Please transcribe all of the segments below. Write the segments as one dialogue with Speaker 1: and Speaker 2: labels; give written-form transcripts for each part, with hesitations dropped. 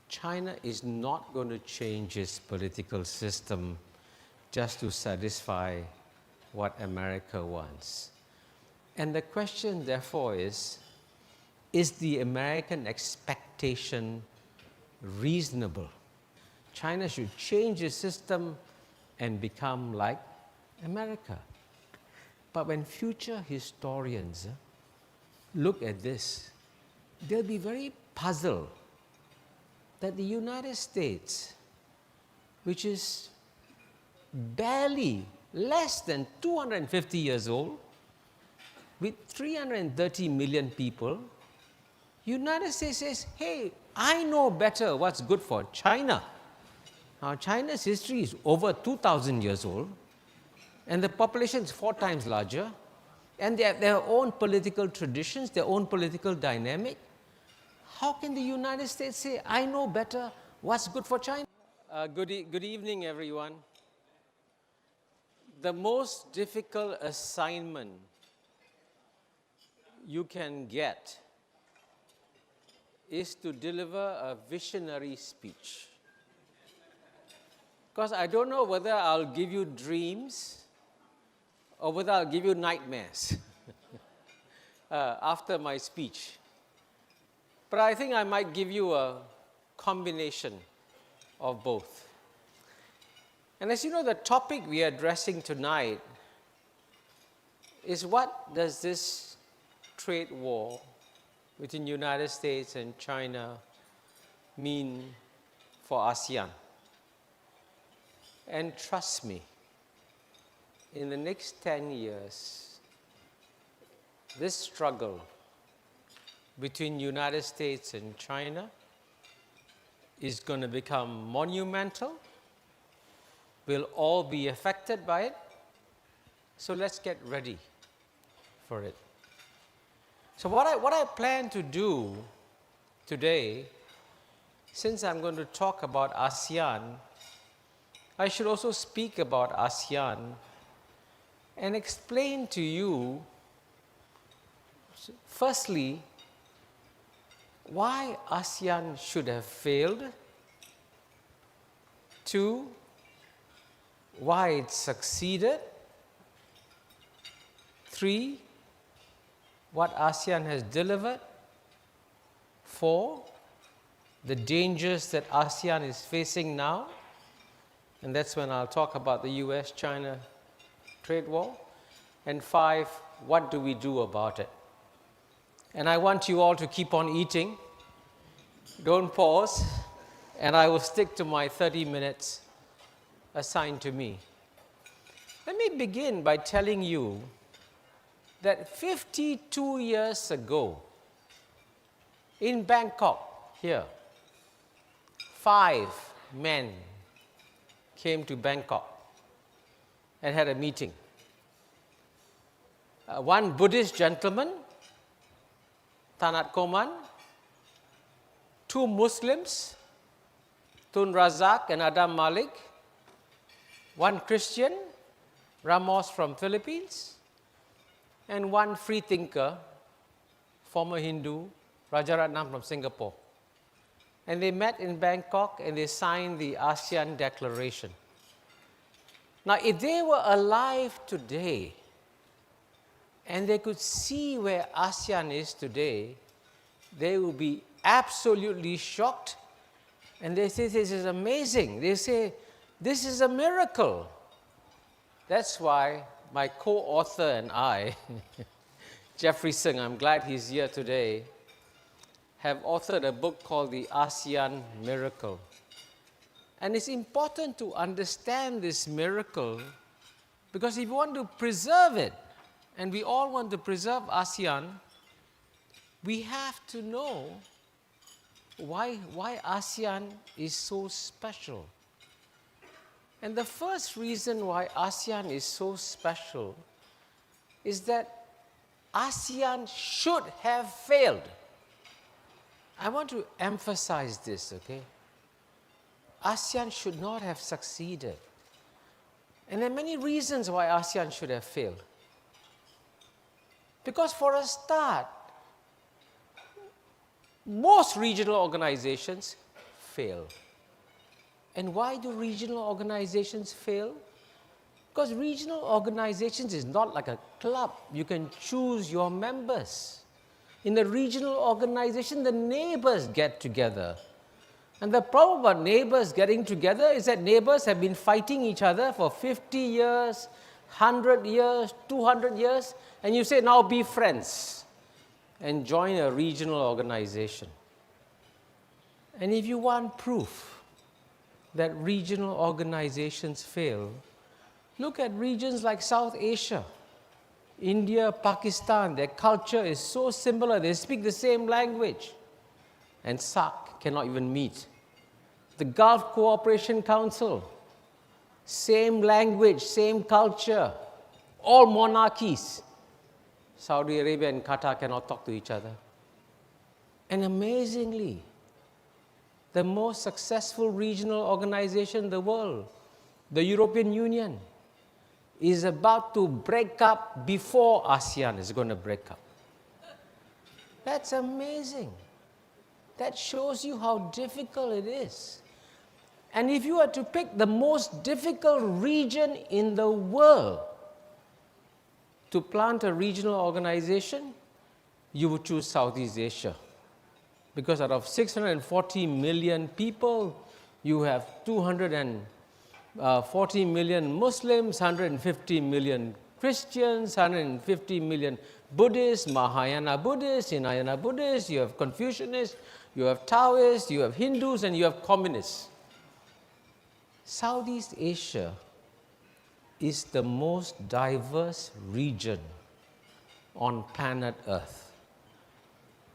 Speaker 1: China is not going to change its political system just to satisfy what America wants. And the question, therefore, is the American expectation reasonable? China should change its system and become like America. But when future historians look at this, they'll be very puzzled that the United States, which is barely less than 250 years old, with 330 million people, United States says, hey, I know better what's good for China. Now, China's history is over 2,000 years old, and the population is 4 times larger, and they have their own political traditions, their own political dynamic. How can the United States say, I know better what's good for China? Good evening, everyone. The most difficult assignment you can get is to deliver a visionary speech. Because I don't know whether I'll give you dreams or whether I'll give you nightmares after my speech. But I think I might give you a combination of both. And as you know, the topic we are addressing tonight is what does this trade war between the United States and China mean for ASEAN? And trust me, in the next 10 years, this struggle between the United States and China is going to become monumental. We'll all be affected by it. So let's get ready for it. So what I plan to do today, since I'm going to talk about ASEAN, I should also speak about ASEAN and explain to you, firstly, why ASEAN should have failed. 2, why it succeeded. 3, what ASEAN has delivered. 4, the dangers that ASEAN is facing now. And that's when I'll talk about the US-China trade war. And 5, what do we do about it? And I want you all to keep on eating. Don't pause. And I will stick to my 30 minutes assigned to me. Let me begin by telling you that 52 years ago, in Bangkok, here, 5 men came to Bangkok and had a meeting. One Buddhist gentleman, Tanat Koman, 2 Muslims, Tun Razak and Adam Malik, 1 Christian, Ramos from Philippines, and 1 free thinker, former Hindu, Rajaratnam from Singapore. And they met in Bangkok and they signed the ASEAN Declaration. Now, if they were alive today and they could see where ASEAN is today, they would be absolutely shocked. And they say, this is amazing. They say, this is a miracle. That's why my co-author and I, Jeffrey Singh, I'm glad he's here today, have authored a book called The ASEAN Miracle. And it's important to understand this miracle because if you want to preserve it, and we all want to preserve ASEAN, we have to know why ASEAN is so special. And the first reason why ASEAN is so special is that ASEAN should have failed. I want to emphasize this, okay? ASEAN should not have succeeded. And there are many reasons why ASEAN should have failed. Because for a start, most regional organizations fail. And why do regional organizations fail? Because regional organizations is not like a club. You can choose your members. In a regional organization, the neighbors get together. And the problem about neighbors getting together is that neighbors have been fighting each other for 50 years, 100 years, 200 years, and you say, now be friends and join a regional organization. And if you want proof that regional organizations fail, look at regions like South Asia, India, Pakistan. Their culture is so similar. They speak the same language. And SAARC cannot even meet. The Gulf Cooperation Council, same language, same culture, all monarchies. Saudi Arabia and Qatar cannot talk to each other. And amazingly, the most successful regional organization in the world, the European Union, is about to break up before ASEAN is going to break up. That's amazing. That shows you how difficult it is. And if you were to pick the most difficult region in the world to plant a regional organization, you would choose Southeast Asia. Because out of 640 million people, you have 240 million Muslims, 150 million Christians, 150 million Buddhists, Mahayana Buddhists, Hinayana Buddhists, you have Confucianists, you have Taoists, you have Hindus, and you have communists. Southeast Asia is the most diverse region on planet Earth.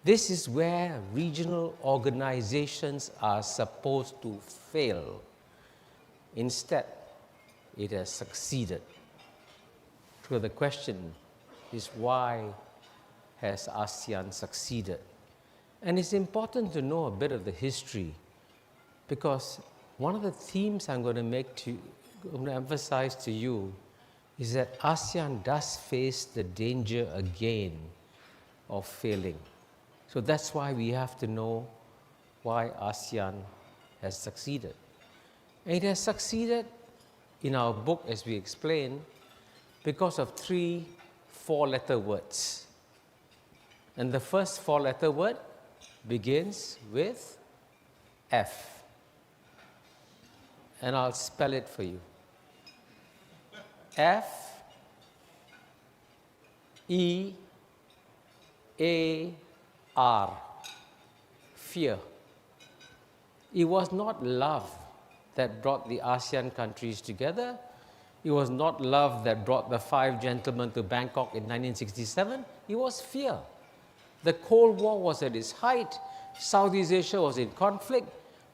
Speaker 1: This is where regional organizations are supposed to fail. Instead, it has succeeded. So the question is, why has ASEAN succeeded? And it's important to know a bit of the history, because one of the themes I'm going to emphasize to you is that ASEAN does face the danger again of failing. So that's why we have to know why ASEAN has succeeded. And it has succeeded in our book, as we explained, because of 3 4-letter words. And the first 4-letter word begins with F. And I'll spell it for you. F-E-A-R. Fear. It was not love that brought the ASEAN countries together. It was not love that brought the 5 gentlemen to Bangkok in 1967. It was fear. The Cold War was at its height. Southeast Asia was in conflict.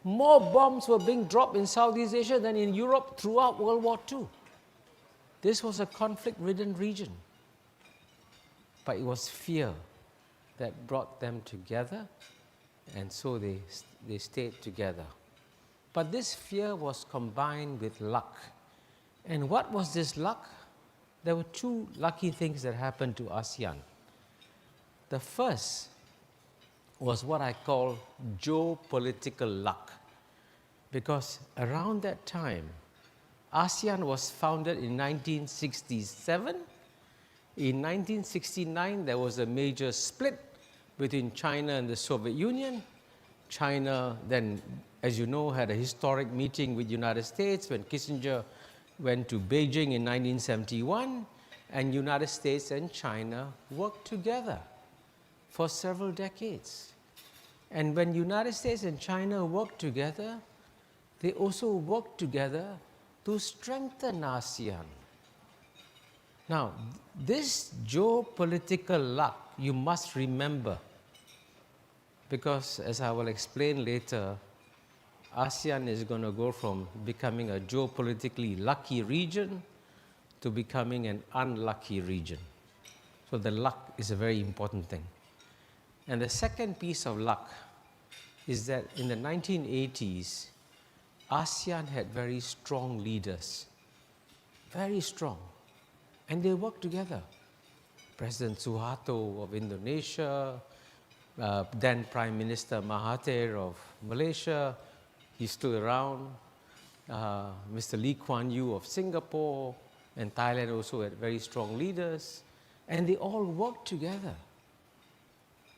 Speaker 1: More bombs were being dropped in Southeast Asia than in Europe throughout World War II. This was a conflict-ridden region. But it was fear that brought them together, and so they stayed together. But this fear was combined with luck. And what was this luck? There were 2 lucky things that happened to ASEAN. The first was what I call geopolitical luck. Because around that time, ASEAN was founded in 1967. In 1969, there was a major split between China and the Soviet Union. China then, as you know, had a historic meeting with the United States when Kissinger went to Beijing in 1971, and United States and China worked together for several decades. And when United States and China worked together, they also worked together to strengthen ASEAN. Now, this geopolitical luck, you must remember, because as I will explain later, ASEAN is going to go from becoming a geopolitically lucky region to becoming an unlucky region. So the luck is a very important thing. And the second piece of luck is that in the 1980s, ASEAN had very strong leaders, very strong, and they worked together. President Suharto of Indonesia, then Prime Minister Mahathir of Malaysia, He's still around. Mr. Lee Kuan Yew of Singapore and Thailand also had very strong leaders. And they all work together.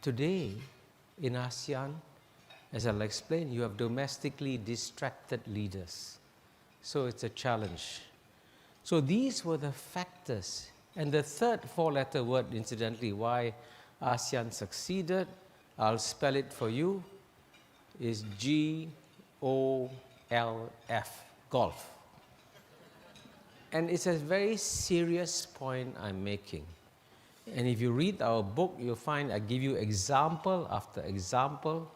Speaker 1: Today, in ASEAN, as I'll explain, you have domestically distracted leaders. So it's a challenge. So these were the factors. And the third four-letter word, incidentally, why ASEAN succeeded, I'll spell it for you, is G-O-L-F, golf. And it's a very serious point I'm making. And if you read our book, you'll find I give you example after example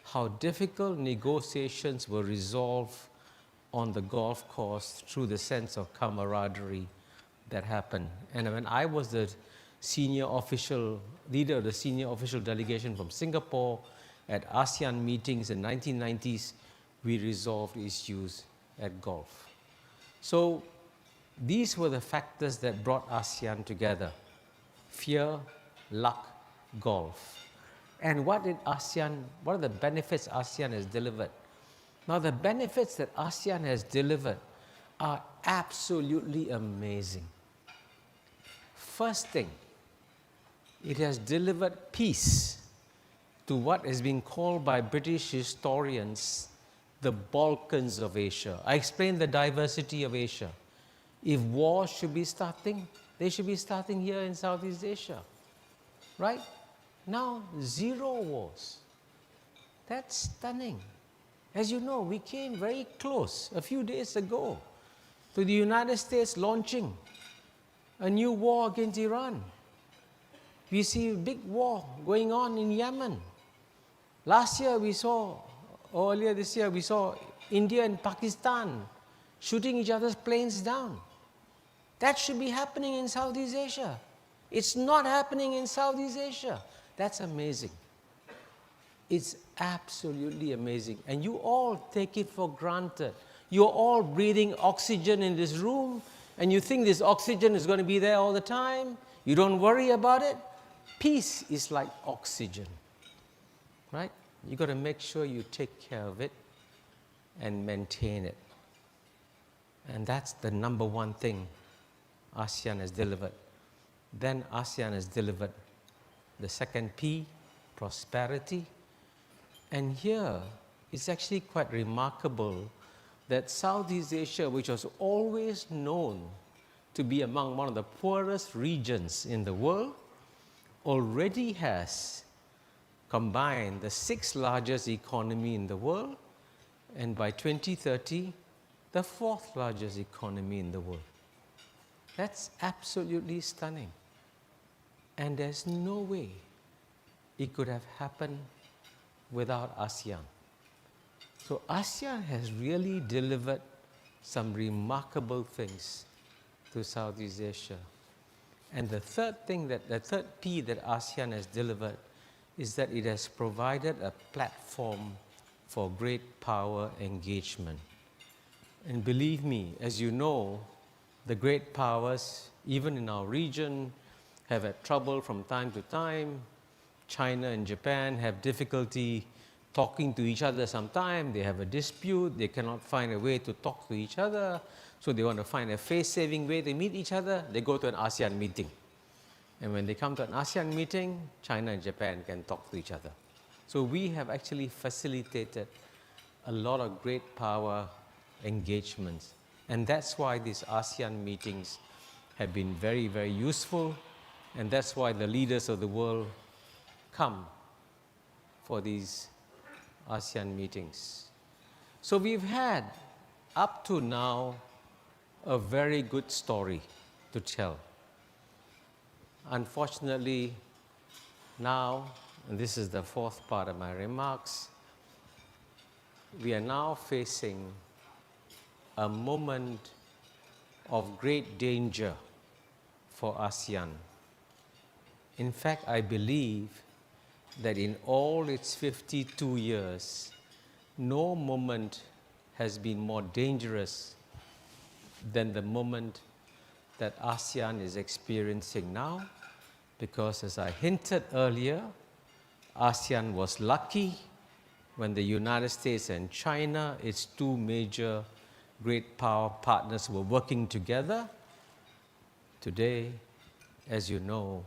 Speaker 1: how difficult negotiations were resolved on the golf course through the sense of camaraderie that happened. And when I was the senior official, leader of the senior official delegation from Singapore at ASEAN meetings in the 1990s, we resolved issues at golf. So these were the factors that brought ASEAN together. Fear, luck, golf. And what are the benefits ASEAN has delivered? Now the benefits that ASEAN has delivered are absolutely amazing. First thing, it has delivered peace to what has been called by British historians the Balkans of Asia. I explained the diversity of Asia. If wars should be starting, they should be starting here in Southeast Asia, right? Now, 0 wars. That's stunning. As you know, we came very close a few days ago to the United States launching a new war against Iran. We see a big war going on in Yemen. Last year we saw, or earlier this year, we saw India and Pakistan shooting each other's planes down. That should be happening in Southeast Asia. It's not happening in Southeast Asia. That's amazing. It's absolutely amazing. And you all take it for granted. You're all breathing oxygen in this room, and you think this oxygen is going to be there all the time. You don't worry about it. Peace is like oxygen, right? You got to make sure you take care of it and maintain it. And that's the number one thing ASEAN has delivered. Then ASEAN has delivered the second P, prosperity. And here, it's actually quite remarkable that Southeast Asia, which was always known to be among one of the poorest regions in the world, already has combined the 6th largest economy in the world, and by 2030, the 4th largest economy in the world. That's absolutely stunning. And there's no way it could have happened without ASEAN. So ASEAN has really delivered some remarkable things to Southeast Asia. And the third P that ASEAN has delivered is that it has provided a platform for great power engagement. And believe me, as you know, the great powers, even in our region, have had trouble from time to time. China and Japan have difficulty talking to each other sometimes. They have a dispute. They cannot find a way to talk to each other. So they want to find a face-saving way to meet each other. They go to an ASEAN meeting. And when they come to an ASEAN meeting, China and Japan can talk to each other. So we have actually facilitated a lot of great power engagements. And that's why these ASEAN meetings have been very, very useful. And that's why the leaders of the world come for these ASEAN meetings. So we've had, up to now, a very good story to tell. Unfortunately, now, and this is the fourth part of my remarks, we are now facing a moment of great danger for ASEAN. In fact, I believe that in all its 52 years, no moment has been more dangerous than the moment that ASEAN is experiencing now, because as I hinted earlier, ASEAN was lucky when the United States and China, its two major great power partners, were working together. Today, as you know,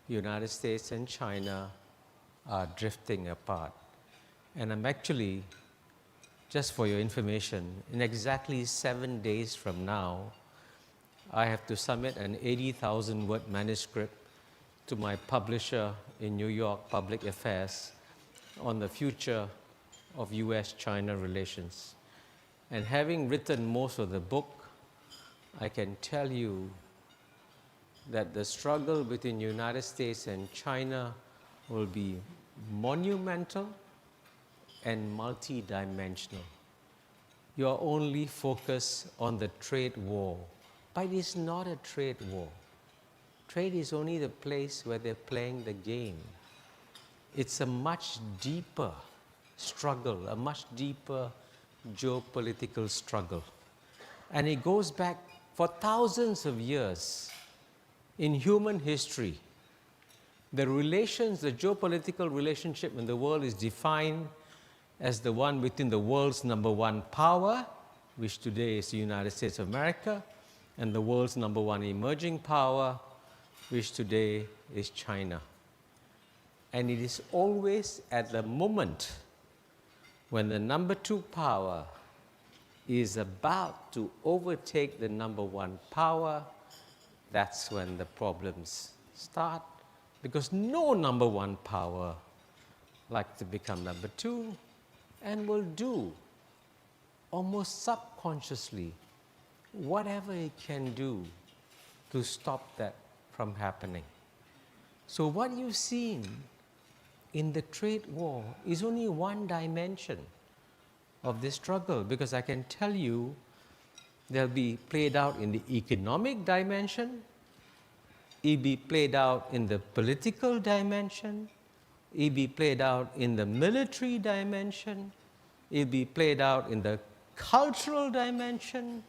Speaker 1: United States and China are drifting apart. And I'm actually, just for your information, in exactly 7 days from now, I have to submit an 80,000-word manuscript to my publisher in New York, Public Affairs, on the future of US-China relations. And having written most of the book, I can tell you that the struggle between the United States and China will be monumental and multidimensional. You are only focused on the trade war, but it's not a trade war. Trade is only the place where they're playing the game. It's a much deeper struggle, a much deeper geopolitical struggle. And it goes back for thousands of years in human history. The relations, the geopolitical relationship in the world is defined as the one between the world's number one power, which today is the United States of America, and the world's number one emerging power, which today is China. And it is always at the moment when the number two power is about to overtake the number one power, that's when the problems start, because no number one power likes to become number two and will do almost subconsciously whatever it can do to stop that from happening. So what you've seen in the trade war is only one dimension of this struggle, because I can tell you they'll be played out in the economic dimension, it'll be played out in the political dimension, it'll be played out in the military dimension, it'll be played out in the cultural dimension,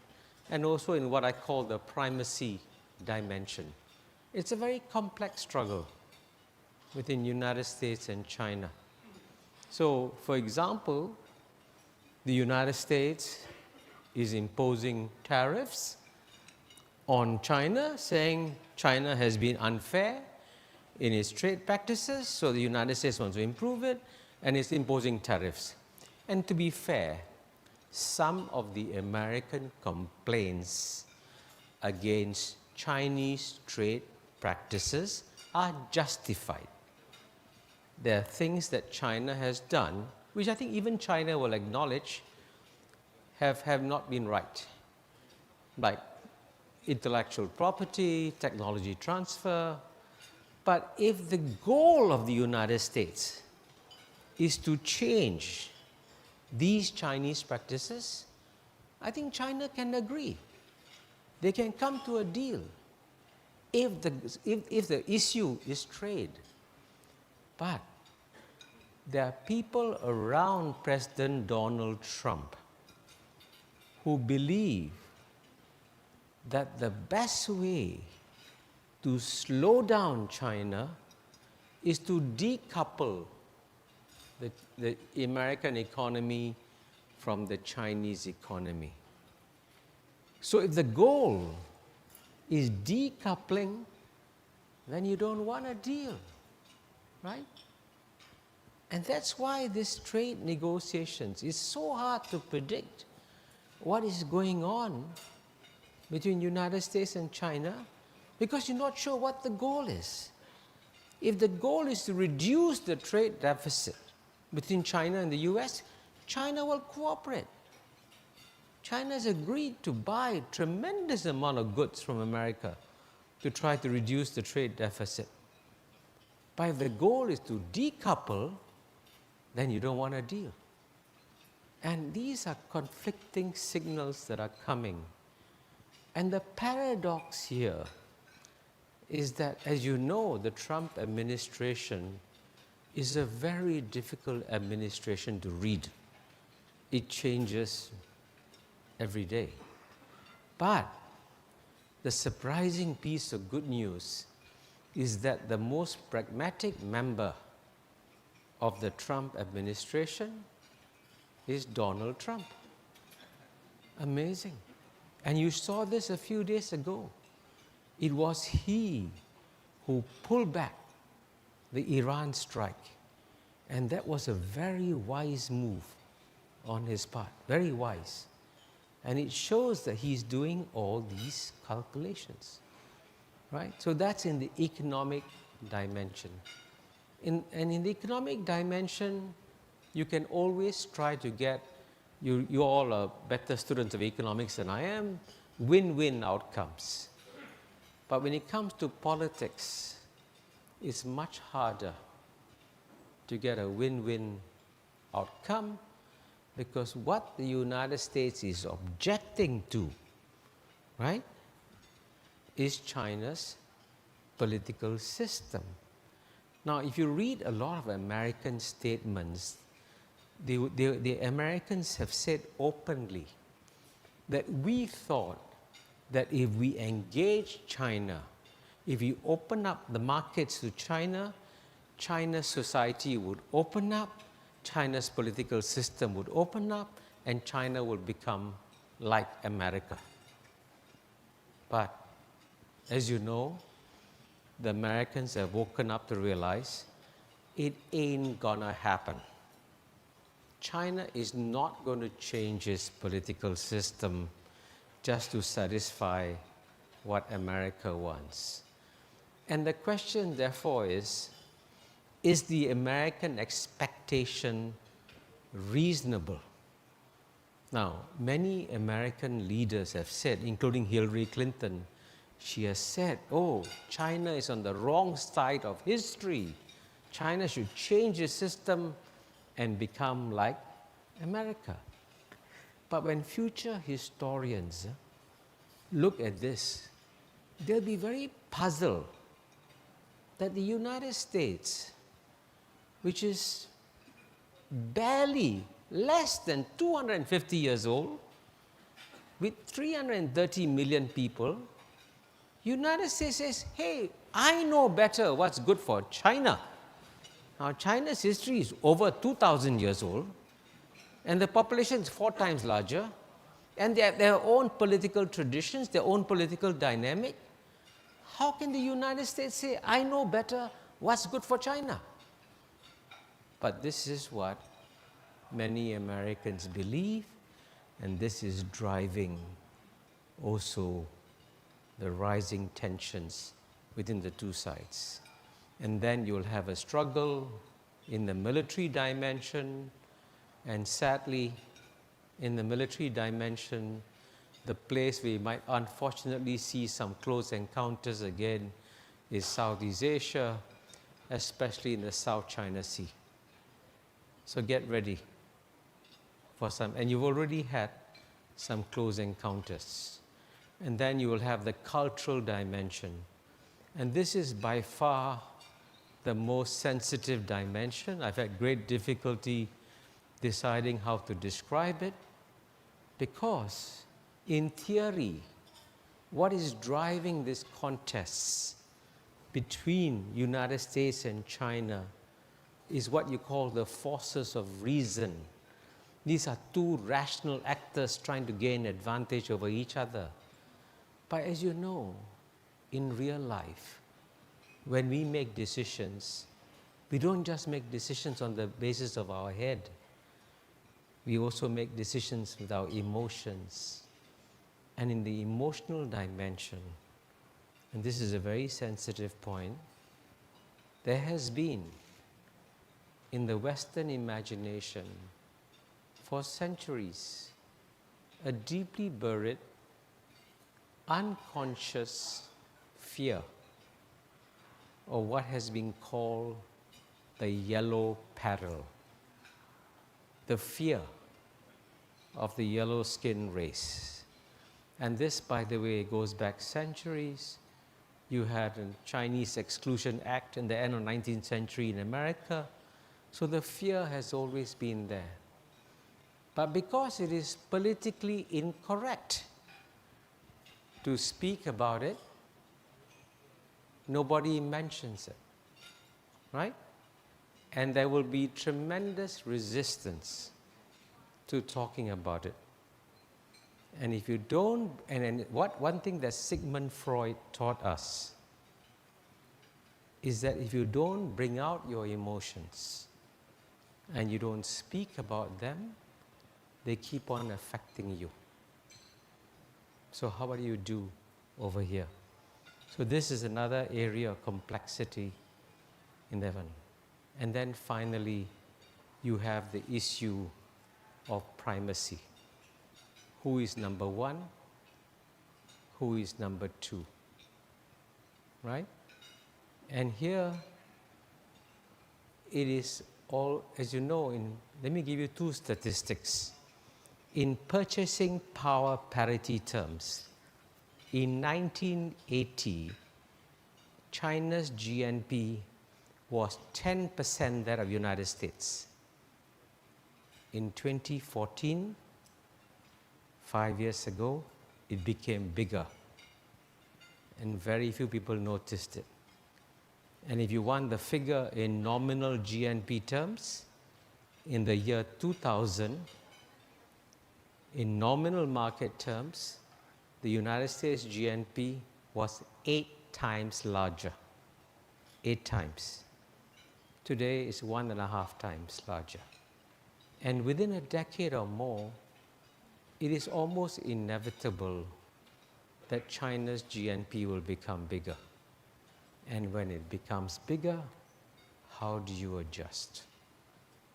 Speaker 1: and also in what I call the primacy dimension. It's a very complex struggle within the United States and China. So, for example, the United States is imposing tariffs on China, saying China has been unfair in its trade practices, so the United States wants to improve it, and it's imposing tariffs. And to be fair, some of the American complaints against Chinese trade practices are justified. There are things that China has done, which I think even China will acknowledge have not been right, like intellectual property, technology transfer. But if the goal of the United States is to change these Chinese practices, I think China can agree. They can come to a deal if the issue is trade. But there are people around President Donald Trump who believe that the best way to slow down China is to decouple the American economy from the Chinese economy. So if the goal is decoupling, then you don't want a deal, right? And that's why this trade negotiations is so hard to predict what is going on between United States and China, because you're not sure what the goal is. If the goal is to reduce the trade deficit between China and the US, China will cooperate. China has agreed to buy a tremendous amount of goods from America to try to reduce the trade deficit. But if the goal is to decouple, then you don't want a deal. And these are conflicting signals that are coming. And the paradox here is that, as you know, the Trump administration is a very difficult administration to read. It changes every day. But the surprising piece of good news is that the most pragmatic member of the Trump administration is Donald Trump. Amazing. And you saw this a few days ago. It was he who pulled back the Iran strike. And that was a very wise move on his part, very wise. And it shows that he's doing all these calculations, right? So that's in the economic dimension. And in the economic dimension, you can always try to get, you all are better students of economics than I am, win-win outcomes. But when it comes to politics, it's much harder to get a win-win outcome, because what the United States is objecting to, right, is China's political system. Now, if you read a lot of American statements, the Americans have said openly that we thought that if we engage China, if we open up the markets to China, China's society would open up, China's political system would open up, and China would become like America. But as you know, the Americans have woken up to realize it ain't gonna happen. China is not going to change its political system just to satisfy what America wants. And the question, therefore, is the American expectation reasonable? Now, many American leaders have said, including Hillary Clinton, she has said, oh, China is on the wrong side of history. China should change its system and become like America. But when future historians look at this, they'll be very puzzled that the United States, which is barely less than 250 years old, with 330 million people, United States says, hey, I know better what's good for China. Now, China's history is over 2,000 years old, and the population is 4 times larger, and they have their own political traditions, their own political dynamic. How can the United States say, I know better what's good for China? But this is what many Americans believe, and this is driving also the rising tensions within the two sides. And then you'll have a struggle in the military dimension, and sadly, in the military dimension, the place where you might unfortunately see some close encounters again is Southeast Asia, especially in the South China Sea. So get ready for some, and you've already had some close encounters. And then you will have the cultural dimension. And this is by far the most sensitive dimension. I've had great difficulty deciding how to describe it, because in theory, what is driving this contest between United States and China is what you call the forces of reason. These are two rational actors trying to gain advantage over each other. But as you know, in real life, when we make decisions, we don't just make decisions on the basis of our head. We also make decisions with our emotions. And in the emotional dimension, and this is a very sensitive point, there has been, in the Western imagination, for centuries, a deeply buried, unconscious fear, or what has been called the yellow peril, the fear of the yellow skin race. And this, by the way, goes back centuries. You had a Chinese Exclusion Act in the end of the 19th century in America. So the fear has always been there. But because it is politically incorrect to speak about it, nobody mentions it, right? And there will be tremendous resistance to talking about it. And if you don't, one thing that Sigmund Freud taught us is that if you don't bring out your emotions and you don't speak about them, they keep on affecting you. So how do you do over here? So this is another area of complexity in that one. And then finally, you have the issue of primacy. Who is number one? Who is number two? Right? And here, it is all, as you know, let me give you two statistics. In purchasing power parity terms, in 1980, China's GNP was 10% that of United States. In 2014, 5 years ago, it became bigger. And very few people noticed it. And if you want the figure in nominal GNP terms, in the year 2000, in nominal market terms, the United States GNP was 8 times larger. 8 times. Today it's 1.5 times larger. And within a decade or more, it is almost inevitable that China's GNP will become bigger. And when it becomes bigger, how do you adjust?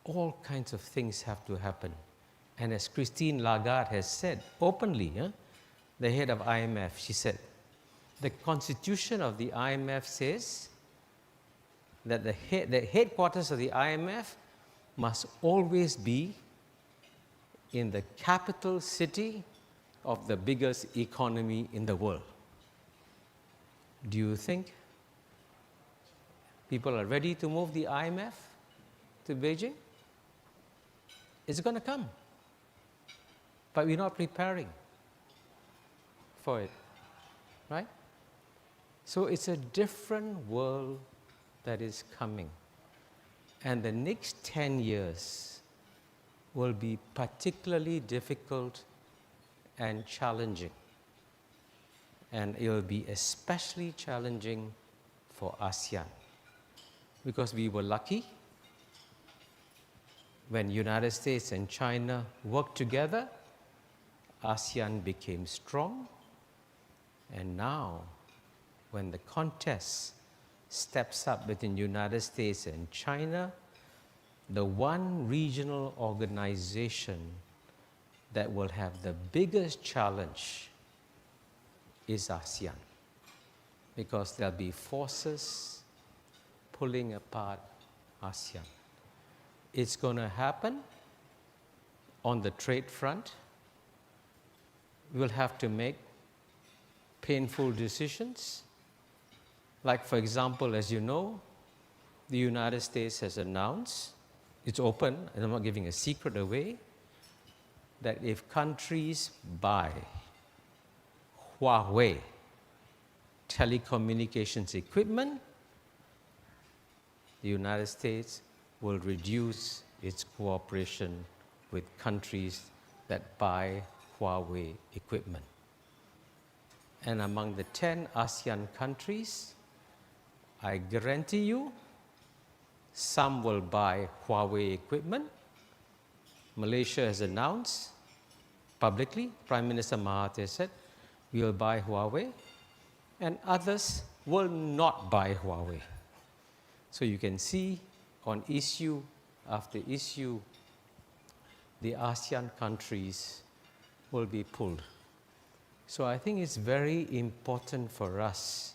Speaker 1: All kinds of things have to happen. And as Christine Lagarde has said openly, the head of IMF, she said, the constitution of the IMF says that the headquarters of the IMF must always be in the capital city of the biggest economy in the world. Do you think people are ready to move the IMF to Beijing? It's going to come. But we're not preparing for it, right? So it's a different world that is coming. And the next 10 years will be particularly difficult and challenging. And it will be especially challenging for ASEAN. Because we were lucky when United States and China worked together, ASEAN became strong. And now, when the contest steps up between United States and China, the one regional organization that will have the biggest challenge is ASEAN, because there'll be forces pulling apart ASEAN. It's going to happen on the trade front. We'll have to make painful decisions. Like, for example, as you know, the United States has announced, it's open, and I'm not giving a secret away, that if countries buy Huawei telecommunications equipment, the United States will reduce its cooperation with countries that buy Huawei equipment. And among the 10 ASEAN countries, I guarantee you, some will buy Huawei equipment. Malaysia has announced publicly, Prime Minister Mahathir said, we will buy Huawei, and others will not buy Huawei. So you can see on issue after issue, the ASEAN countries will be pulled. So I think it's very important for us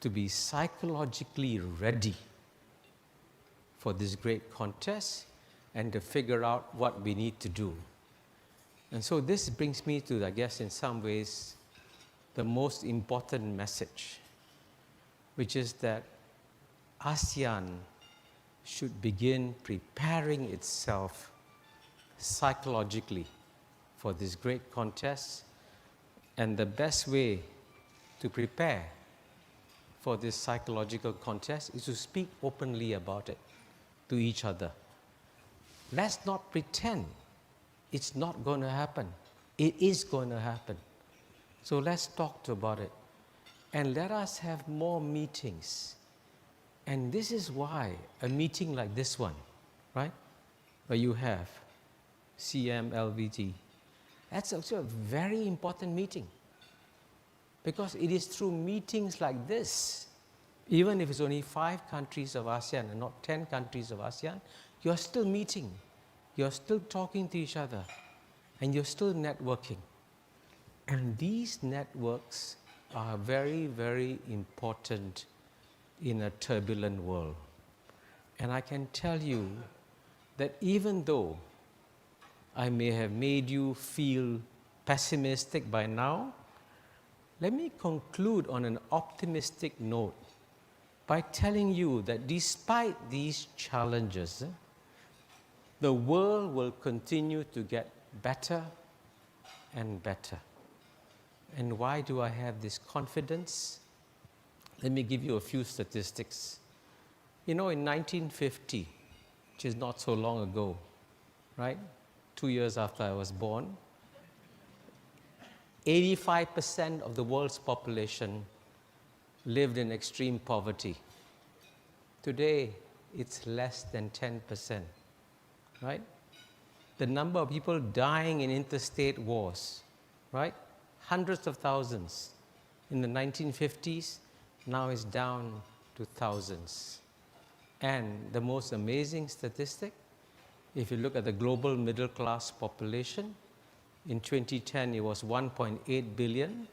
Speaker 1: to be psychologically ready for this great contest and to figure out what we need to do. And so this brings me to, I guess, in some ways, the most important message, which is that ASEAN should begin preparing itself psychologically for this great contest. And the best way to prepare for this psychological contest is to speak openly about it. to each other. Let's not pretend it's not going to happen. It is going to happen. So let's talk about it. And let us have more meetings. And this is why a meeting like this one, right, where you have CMLVT, that's also a very important meeting. Because it is through meetings like this, even if it's only 5 countries of ASEAN and not 10 countries of ASEAN, you're still meeting, you're still talking to each other, and you're still networking. And these networks are very, very important in a turbulent world. And I can tell you that even though I may have made you feel pessimistic by now, let me conclude on an optimistic note by telling you that despite these challenges, the world will continue to get better and better. And why do I have this confidence? Let me give you a few statistics. You know, in 1950, which is not so long ago, right? 2 years after I was born, 85% of the world's population lived in extreme poverty. Today, it's less than 10%, right? The number of people dying in interstate wars, right? Hundreds of thousands in the 1950s, now is down to thousands. And the most amazing statistic, if you look at the global middle class population, in 2010 it was 1.8 billion.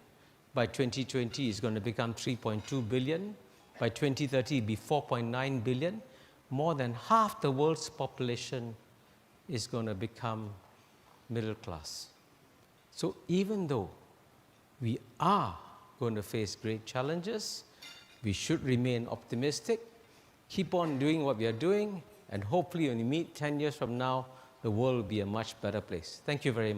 Speaker 1: By 2020 it's going to become 3.2 billion. By 2030 it'll be 4.9 billion. More than half the world's population is going to become middle class. So even though we are going to face great challenges, we should remain optimistic, keep on doing what we are doing, and hopefully when we meet 10 years from now, the world will be a much better place. Thank you very much.